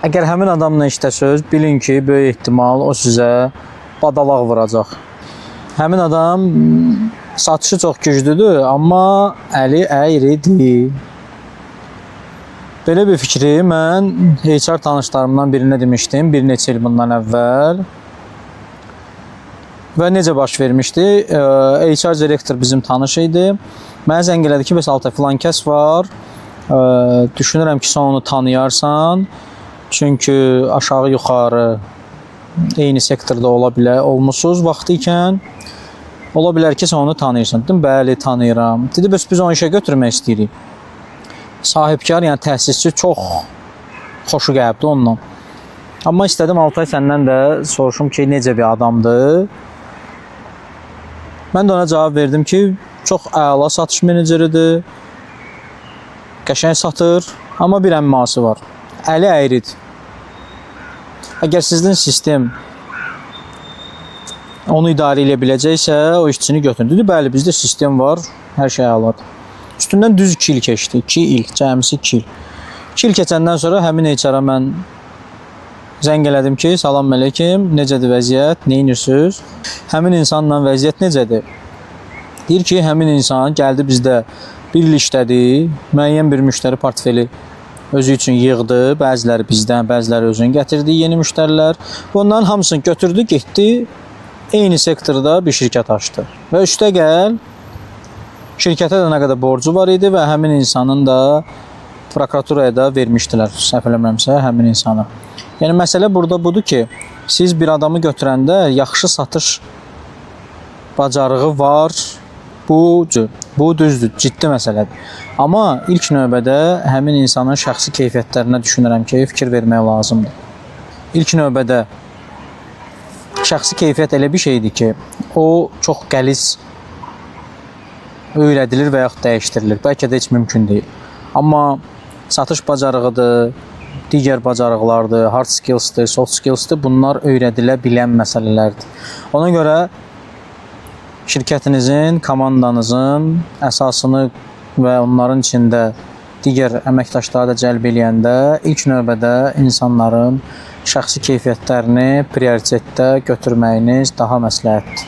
Əgər həmin adamla işləsəz, bilin ki, böyük ehtimal o sizə badalaq vuracaq. Həmin adam satışı çox güclüdür, amma əli əyridir. Belə bir fikri mən HR tanışlarımdan birinə demişdim, bir neçə il bundan əvvəl. Və necə baş vermişdi? HR direktor bizim tanış idi. Mənə zəng elədi ki, bəs Altay filan kəs var. Düşünürəm ki, sən onu tanıyarsan. Çünki aşağı yuxarı eyni sektorda olmusunuz vaxtı ikən. Ola bilər ki, sən onu tanıyırsan. Dedim, bəli, tanıyıram. Dedi, bəs biz onu işə götürmək istəyirik. Sahibkar, yəni təsisçi çox xoşu gəlibdi onunla. Amma istədim Altay səndən də soruşum ki, necə bir adamdır. Mən də ona cavab verdim ki, çox əla satış meneceridir. Qəşəng satır, amma bir əmması var. Əli əyridir. Əgər sizin sistem onu idarə edə biləcəksə, o işçini götürün. Dedi, bəli, bizdə sistem var, hər şey əladır. Üstündən düz 2 il keçdi. 2 il, cəmisi 2 il. 2 il keçəndən sonra həmin HR-a mən zəng elədim ki, salam əleykum, necədir vəziyyət, nə edirsiniz? Həmin insanla vəziyyət necədir? Deyir ki, həmin insan gəldi bizdə bir il işlədi, müəyyən bir müştəri portfeli özü üçün yığdı, bəziləri bizdən, bəziləri özünü gətirdi, yeni müştərilər. Onların hamısını götürdü, getdi, eyni sektorda bir şirkət açdı. Və üstə gəl, şirkətə də nə qədər borcu var idi və həmin insanın da prokuraturaya da vermişdilər, səhv eləmirəmsə, həmin insanı. Yəni, məsələ burada budur ki, siz bir adamı götürəndə yaxşı satış bacarığı var, bu düzdür, ciddi məsələdir. Amma ilk növbədə həmin insanın şəxsi keyfiyyətlərinə düşünürəm ki, fikir vermək lazımdır. İlk növbədə şəxsi keyfiyyət elə bir şeydir ki, o çox qəliz öyrədilir və yaxud dəyişdirilir. Bəlkə də heç mümkün deyil. Amma satış bacarığıdır, digər bacarıqlardır, hard skills'dır, soft skills'dır. Bunlar öyrədilə bilən məsələlərdir. Ona görə şirkətinizin, komandanızın əsasını və onların içində digər əməkdaşları da cəlb eləyəndə ilk növbədə insanların şəxsi keyfiyyətlərini prioritetdə götürməyiniz daha məsləhətdir.